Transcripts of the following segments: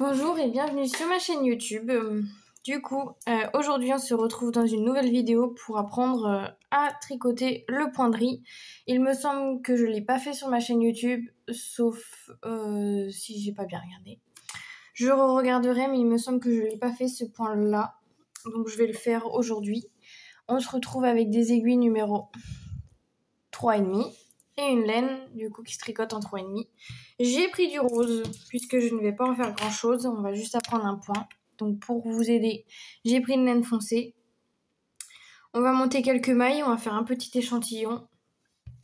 Bonjour et bienvenue sur ma chaîne YouTube. Aujourd'hui on se retrouve dans une nouvelle vidéo pour apprendre à tricoter le point de riz. Il me semble que je ne l'ai pas fait sur ma chaîne YouTube, sauf si j'ai pas bien regardé. Je regarderai, mais il me semble que je ne l'ai pas fait ce point-là, donc je vais le faire aujourd'hui. On se retrouve avec des aiguilles numéro 3,5. Et une laine, qui se tricote en 3,5. J'ai pris du rose, puisque je ne vais pas en faire grand chose, on va juste apprendre un point. Donc pour vous aider, j'ai pris une laine foncée. On va monter quelques mailles, on va faire un petit échantillon.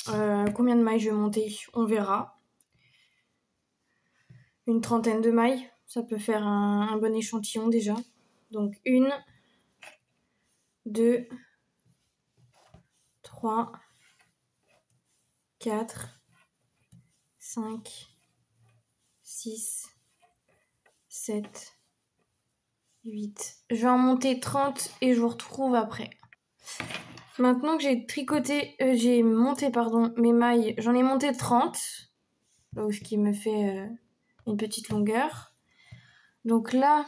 Combien de mailles je vais monter, on verra. Une trentaine de mailles, ça peut faire un bon échantillon déjà. Donc 1, 2, 3, 4, 5, 6, 7, 8. Je vais en monter 30 et je vous retrouve après. Maintenant que j'ai monté mes mailles, j'en ai monté 30, donc ce qui me fait une petite longueur. Donc là,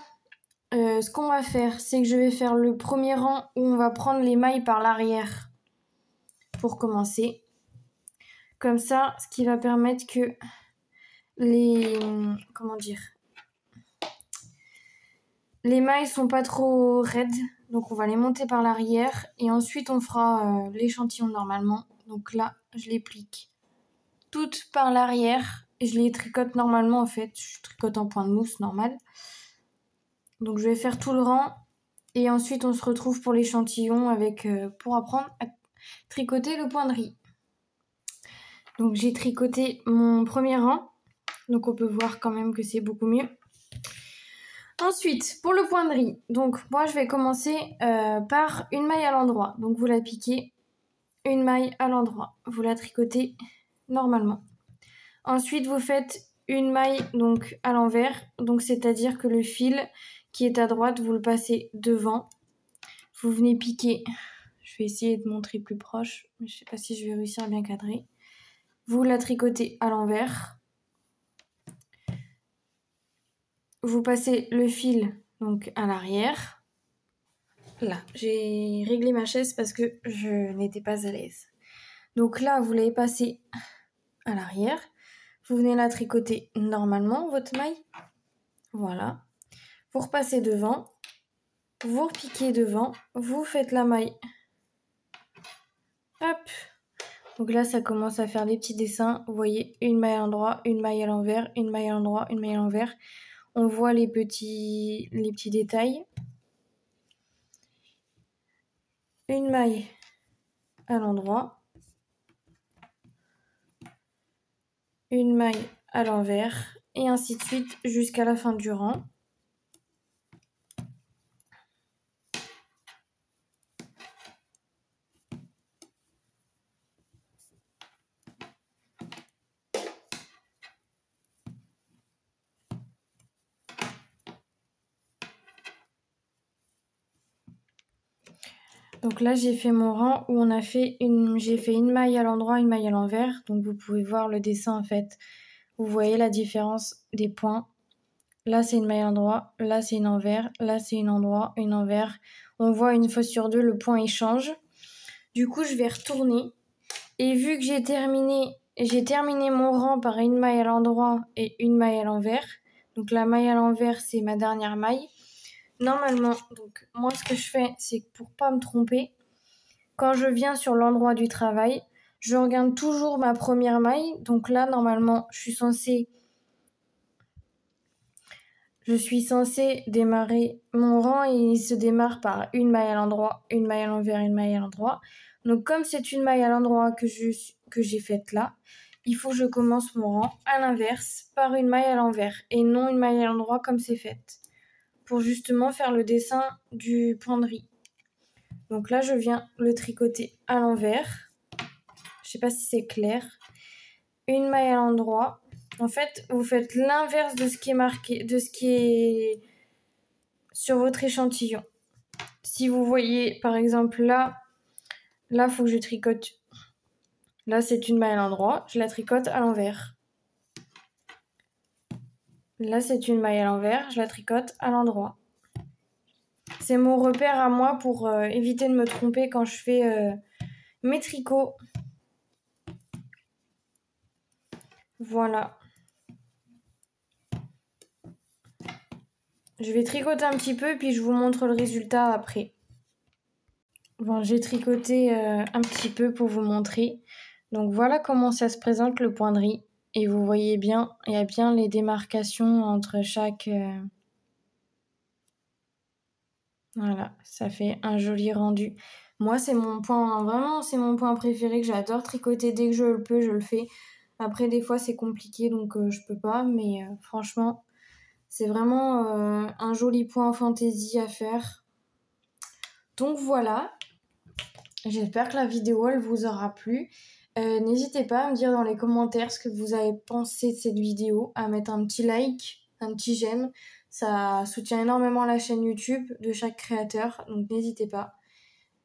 ce qu'on va faire, c'est que je vais faire le premier rang où on va prendre les mailles par l'arrière pour commencer. Comme ça, ce qui va permettre que les mailles sont pas trop raides, donc on va les monter par l'arrière et ensuite on fera l'échantillon normalement. Donc là, je les plique toutes par l'arrière et je les tricote normalement en fait. Je tricote en point de mousse normal. Donc je vais faire tout le rang et ensuite on se retrouve pour l'échantillon pour apprendre à tricoter le point de riz. Donc j'ai tricoté mon premier rang, donc on peut voir quand même que c'est beaucoup mieux. Ensuite, pour le point de riz, donc moi je vais commencer par une maille à l'endroit. Donc vous la piquez, une maille à l'endroit. Vous la tricotez normalement. Ensuite, vous faites une maille donc à l'envers. Donc c'est-à-dire que le fil qui est à droite, vous le passez devant. Vous venez piquer. Je vais essayer de montrer plus proche, mais je ne sais pas si je vais réussir à bien cadrer. Vous la tricotez à l'envers. Vous passez le fil donc à l'arrière. Là, j'ai réglé ma chaise parce que je n'étais pas à l'aise. Donc là, vous l'avez passé à l'arrière. Vous venez la tricoter normalement, votre maille. Voilà. Vous repassez devant. Vous repiquez devant. Vous faites la maille. Hop. Donc là, ça commence à faire des petits dessins. Vous voyez, une maille à l'endroit, une maille à l'envers, une maille à l'endroit, une maille à l'envers. On voit les petits détails. Une maille à l'endroit. Une maille à l'envers. Et ainsi de suite jusqu'à la fin du rang. Donc là, j'ai fait mon rang où j'ai fait une maille à l'endroit, une maille à l'envers. Donc vous pouvez voir le dessin en fait. Vous voyez la différence des points. Là, c'est une maille à l'endroit, là, c'est une envers, là, c'est une endroit, une envers. On voit une fois sur deux, le point il change. Du coup, je vais retourner. Et vu que j'ai terminé mon rang par une maille à l'endroit et une maille à l'envers. Donc la maille à l'envers, c'est ma dernière maille. Normalement, donc moi ce que je fais, c'est que pour pas me tromper, quand je viens sur l'endroit du travail, je regarde toujours ma première maille. Donc là, normalement, je suis censée démarrer mon rang et il se démarre par une maille à l'endroit, une maille à l'envers, une maille à l'endroit. Donc comme c'est une maille à l'endroit que j'ai faite là, il faut que je commence mon rang à l'inverse par une maille à l'envers et non une maille à l'endroit comme c'est fait, pour justement faire le dessin du point de riz. Donc là, je viens le tricoter à l'envers. Je sais pas si c'est clair. Une maille à l'endroit. En fait, vous faites l'inverse de ce qui est marqué, de ce qui est sur votre échantillon. Si vous voyez, par exemple, là, il faut que je tricote. Là, c'est une maille à l'endroit. Je la tricote à l'envers. Là, c'est une maille à l'envers, je la tricote à l'endroit. C'est mon repère à moi pour éviter de me tromper quand je fais mes tricots. Voilà. Je vais tricoter un petit peu, puis je vous montre le résultat après. Bon, j'ai tricoté un petit peu pour vous montrer. Donc voilà comment ça se présente le point de riz. Et vous voyez bien, il y a bien les démarcations entre chaque... Voilà, ça fait un joli rendu. Moi, c'est mon point, vraiment, c'est mon point préféré que j'adore tricoter. Dès que je le peux, je le fais. Après, des fois, c'est compliqué, donc je peux pas. Mais franchement, c'est vraiment un joli point fantaisie à faire. Donc voilà, j'espère que la vidéo, elle vous aura plu. N'hésitez pas à me dire dans les commentaires ce que vous avez pensé de cette vidéo, à mettre un petit like, un petit j'aime. Ça soutient énormément la chaîne YouTube de chaque créateur, donc n'hésitez pas.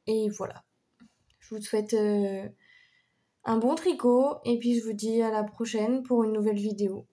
Et voilà, je vous souhaite un bon tricot et puis je vous dis à la prochaine pour une nouvelle vidéo.